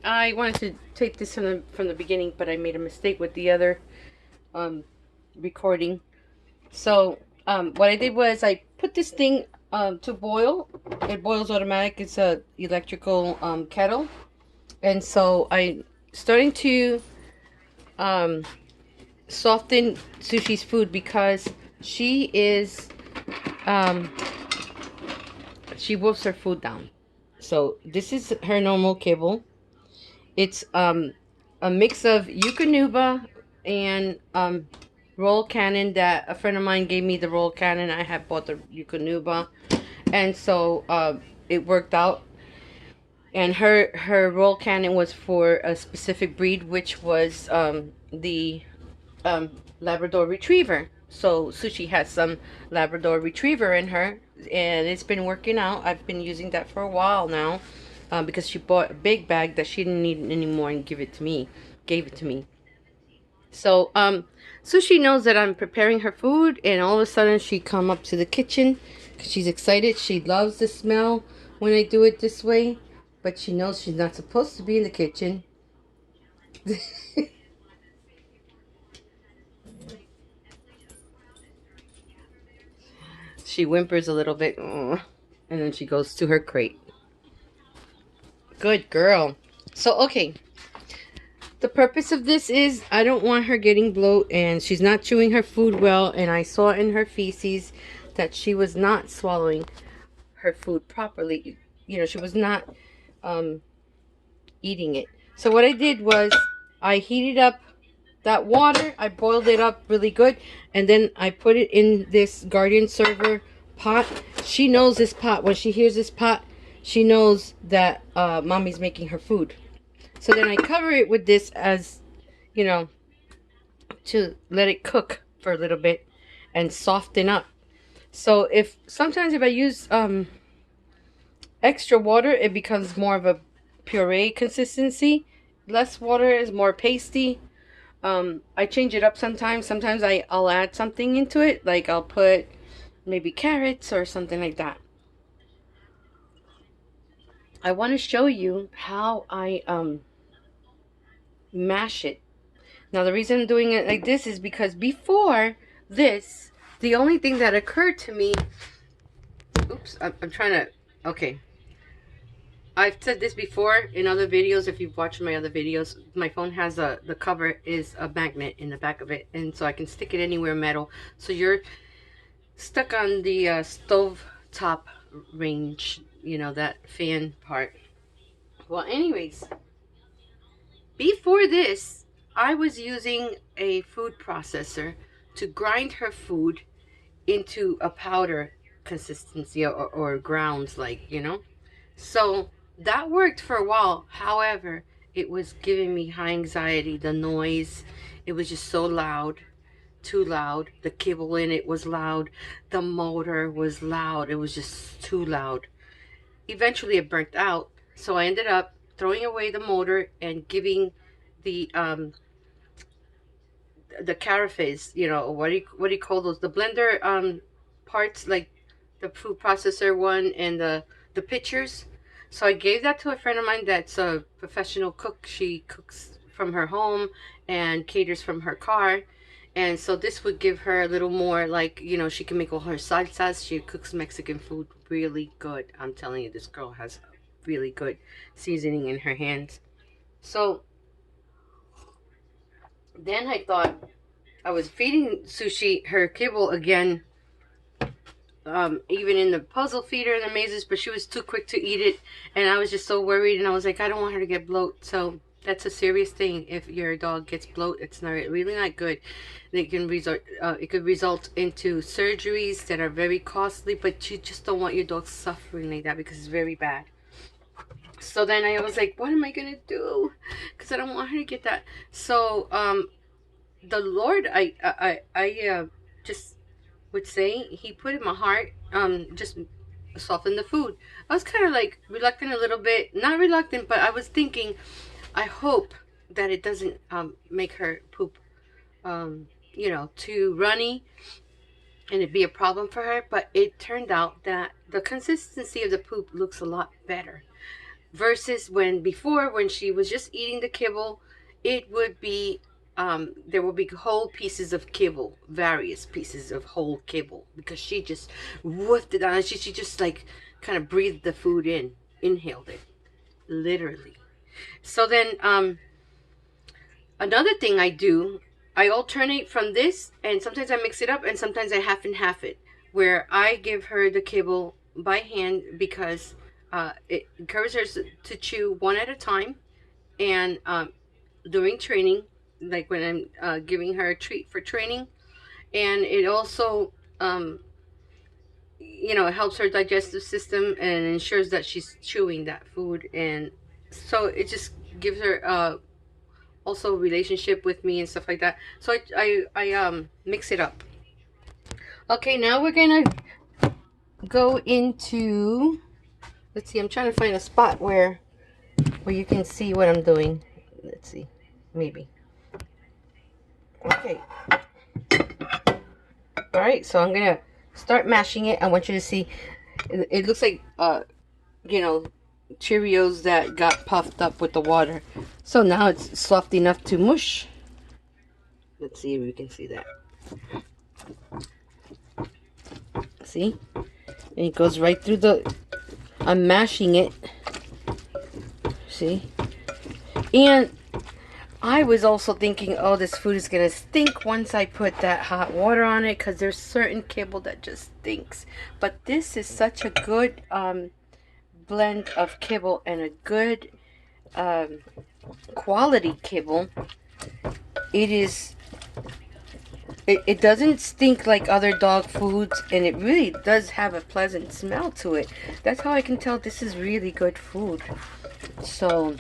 I wanted to take this from the beginning, but I made a mistake with the other recording. So what I did was I put this thing to boil. It boils automatic. It's a electrical kettle, and so I starting to um, soften Sushi's food because she is um, she wolfs her food down. So this is her normal kibble. It's a mix of Yukonuba and roll cannon that a friend of mine gave me the roll cannon. I had bought the Yukonuba, and so it worked out. And her roll cannon was for a specific breed, which was the um, Labrador Retriever. So Sushi has some Labrador Retriever in her, and it's been working out. I've been using that for a while now, because she bought a big bag that she didn't need anymore and gave it to me. So Sushi knows that I'm preparing her food, and all of a sudden she come up to the kitchen because she's excited. She loves the smell when I do it this way, but she knows she's not supposed to be in the kitchen. She whimpers a little bit, and then she goes to her crate. Good girl. So, okay. The purpose of this is I don't want her getting bloat, and she's not chewing her food well, and I saw in her feces that she was not swallowing her food properly. You know, she was not eating it. So what I did was I heated up that water. I boiled it up really good, and then I put it in this Guardian server pot. She knows this pot. When she hears this pot, she knows that mommy's making her food. So then I cover it with this, as you know, to let it cook for a little bit and soften up. So sometimes if I use extra water, it becomes more of a puree consistency. Less water is more pasty. I change it up sometimes. Sometimes I'll add something into it, like I'll put maybe carrots or something like that. I want to show you how I mash it. Now the reason I'm doing it like this is because before this, the only thing that occurred to me, oops, I'm trying to, okay. I've said this before in other videos. If you've watched my other videos, my phone has the cover is a magnet in the back of it, and so I can stick it anywhere metal. So you're stuck on the stove top range, you know, that fan part. Well, anyways, before this, I was using a food processor to grind her food into a powder consistency, or grounds, like, you know. So that worked for a while. However, it was giving me high anxiety. The noise, it was just so loud, too loud. The kibble in it was loud. The motor was loud. It was just too loud. Eventually it burnt out. So I ended up throwing away the motor and giving the carafes, you know, what do you call those? The blender parts, like the food processor one and the pitchers. So I gave that to a friend of mine that's a professional cook. She cooks from her home and caters from her car. And so this would give her a little more, like, you know, she can make all her salsas. She cooks Mexican food really good. I'm telling you, this girl has really good seasoning in her hands. So then I thought I was feeding Sushi her kibble again, even in the puzzle feeder and the mazes, but she was too quick to eat it, and I was just so worried, and I was like, I don't want her to get bloat. So that's a serious thing. If your dog gets bloat, it's not really not good. It could result into surgeries that are very costly, but you just don't want your dog suffering like that because it's very bad. So then I was like, what am I gonna do? Because I don't want her to get that. So the Lord, I just would say, he put in my heart, just soften the food. I was kind of like reluctant a little bit, not reluctant, but I was thinking, I hope that it doesn't make her poop, you know, too runny and it'd be a problem for her. But it turned out that the consistency of the poop looks a lot better. versus when before, when she was just eating the kibble, it would be there will be whole pieces of kibble, various pieces of whole kibble, because she just woofed it out. She just like kind of breathed the food in, inhaled it, literally. So then another thing I do, I alternate from this, and sometimes I mix it up, and sometimes I half and half it, where I give her the kibble by hand, because it encourages her to chew one at a time. And during training, like when I'm giving her a treat for training, and it also it helps her digestive system and ensures that she's chewing that food. And so it just gives her also relationship with me and stuff like that. So I mix it up. Okay, now we're gonna go into, let's see, I'm trying to find a spot where you can see what I'm doing. Let's see, maybe. Okay. All right, so I'm gonna start mashing it. I want you to see, it looks like Cheerios that got puffed up with the water. So now it's soft enough to mush. Let's see if we can see that. See? And it goes right through I'm mashing it. See? And I was also thinking, oh, this food is going to stink once I put that hot water on it, because there's certain kibble that just stinks. But this is such a good blend of kibble, and a good quality kibble. It doesn't stink like other dog foods, and it really does have a pleasant smell to it. That's how I can tell this is really good food. So,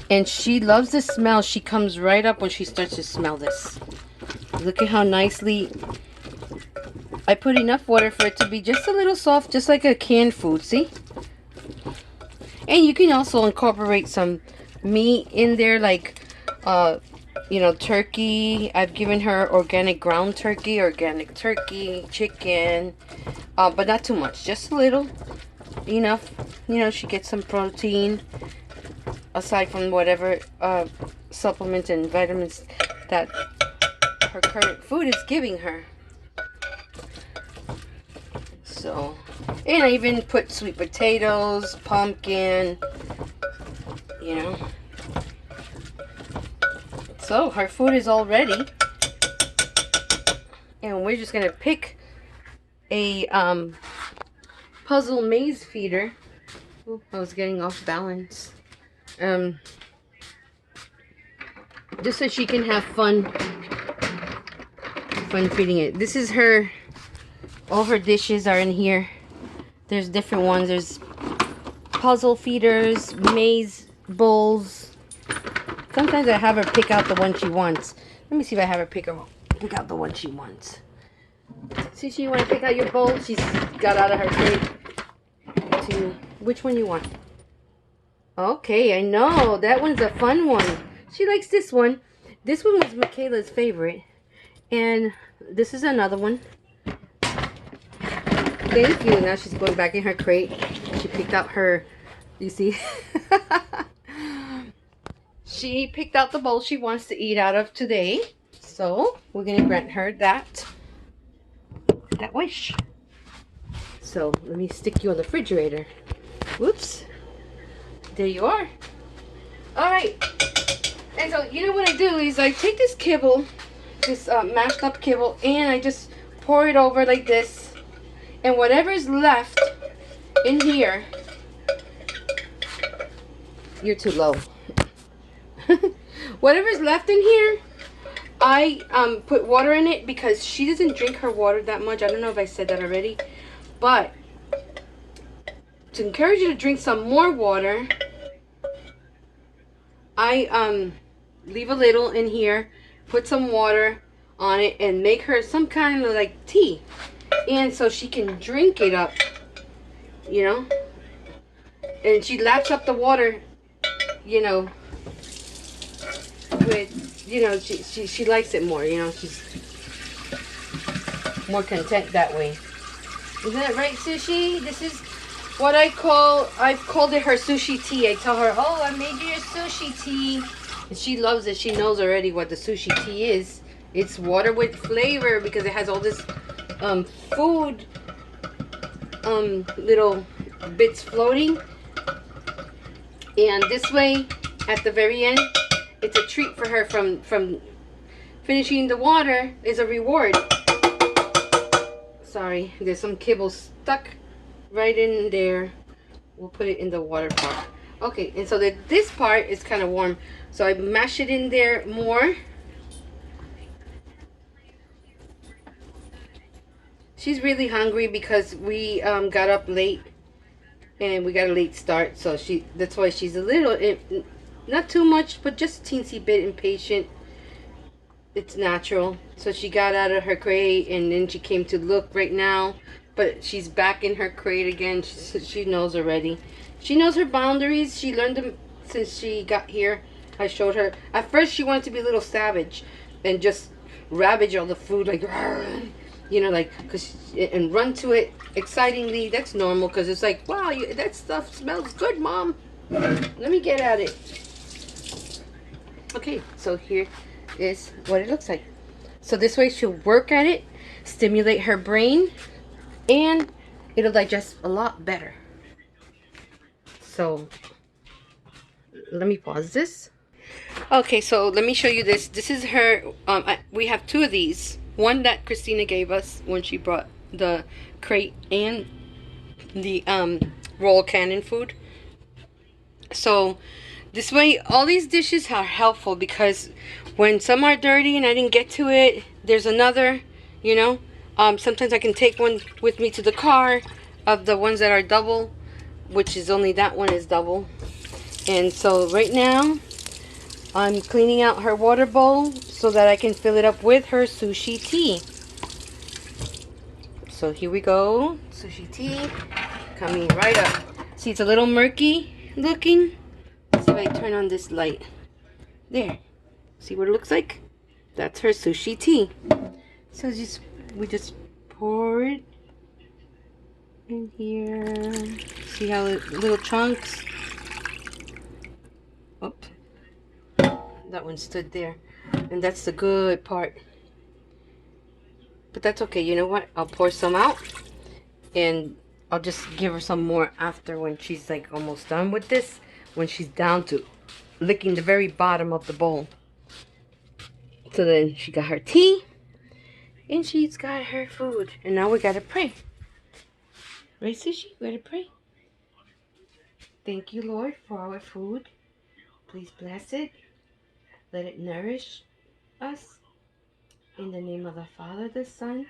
and she loves the smell. She comes right up when she starts to smell this. Look at how nicely I put enough water for it to be just a little soft, just like a canned food. See? And you can also incorporate some meat in there, like turkey. I've given her organic ground turkey, chicken, but not too much, just a little, enough. She gets some protein aside from whatever supplements and vitamins that her current food is giving her. So, and I even put sweet potatoes, pumpkin, So her food is all ready, and we're just gonna pick a puzzle maze feeder. Ooh, I was getting off balance. Just so she can have fun feeding it. This is her. All her dishes are in here. There's different ones. There's puzzle feeders, maze bowls. Sometimes I have her pick out the one she wants. Let me see if I have her pick out the one she wants. Sushi, you want to pick out your bowl? She's got out of her crate. Which one you want? Okay, I know. That one's a fun one. She likes this one. This one was Michaela's favorite. And this is another one. Thank you. Now she's going back in her crate. She picked out her, you see? She picked out the bowl she wants to eat out of today. So we're going to grant her that wish. So let me stick you on the refrigerator. Whoops. There you are. Alright. And so you know what I do is I take this kibble, this mashed up kibble, and I just pour it over like this. And whatever's left in here, you're too low. Whatever's left in here, I put water in it, because she doesn't drink her water that much. I don't know if I said that already, but to encourage you to drink some more water, I leave a little in here, put some water on it, and make her some kind of like tea. And so she can drink it up, and she laps up the water, with, she likes it more, she's more content that way. Isn't that right, Sushi? This is I've called it her sushi tea. I tell her, oh, I made you your sushi tea. And she loves it. She knows already what the sushi tea is. It's water with flavor because it has all this food little bits floating. And this way, at the very end, it's a treat for her from finishing the water is a reward. Sorry, there's some kibble stuck right in there. We'll put it in the water pot. Okay, and so this part is kind of warm, so I mash it in there more. She's really hungry because we got up late and we got a late start, so that's why she's a little, not too much, but just a teensy bit impatient. It's natural. So she got out of her crate and then she came to look right now, but she's back in her crate again. She knows already. She knows her boundaries. She learned them since she got here. I showed her. At first she wanted to be a little savage and just ravage all the food, like, you know, like, and run to it excitingly. That's normal because it's like, wow, that stuff smells good, Mom. Let me get at it. Okay, so here is what it looks like. So this way she'll work at it, stimulate her brain, and it'll digest a lot better. So let me pause this. Okay, so let me show you this. This is her, we have two of these. One that Christina gave us when she brought the crate and the roll cannon food. So this way, all these dishes are helpful because when some are dirty and I didn't get to it, there's another, you know. Sometimes I can take one with me to the car of the ones that are double, which is only that one is double. And so right now, I'm cleaning out her water bowl so that I can fill it up with her sushi tea. So here we go. Sushi tea coming right up. See, it's a little murky looking. Let's see if I turn on this light. There. See what it looks like? That's her sushi tea. So we just pour it in here. See how little chunks? Oops. That one stood there. And that's the good part. But that's okay. You know what? I'll pour some out. And I'll just give her some more after when she's like almost done with this. When she's down to licking the very bottom of the bowl. So then she got her tea. And she's got her food. And now we gotta pray. Right, Sushi? We gotta pray. Thank you, Lord, for our food. Please bless it. Let it nourish us. In the name of the Father, the Son,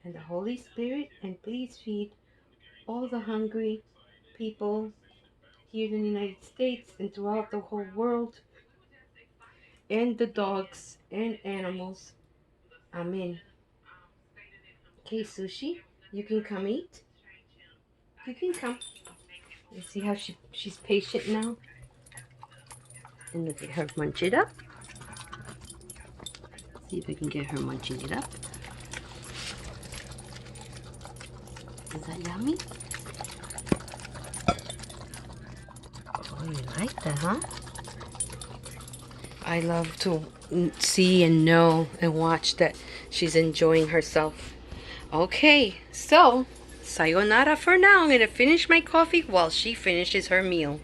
and the Holy Spirit. And please feed all the hungry people here in the United States and throughout the whole world. And the dogs and animals. Amen. Okay, Sushi, you can come eat. You can come. You see how she's patient now? And look at her munch it up. See if I can get her munching it up. Is that yummy? Oh, you like that, huh? I love to see and know and watch that she's enjoying herself. Okay, so sayonara for now. I'm going to finish my coffee while she finishes her meal.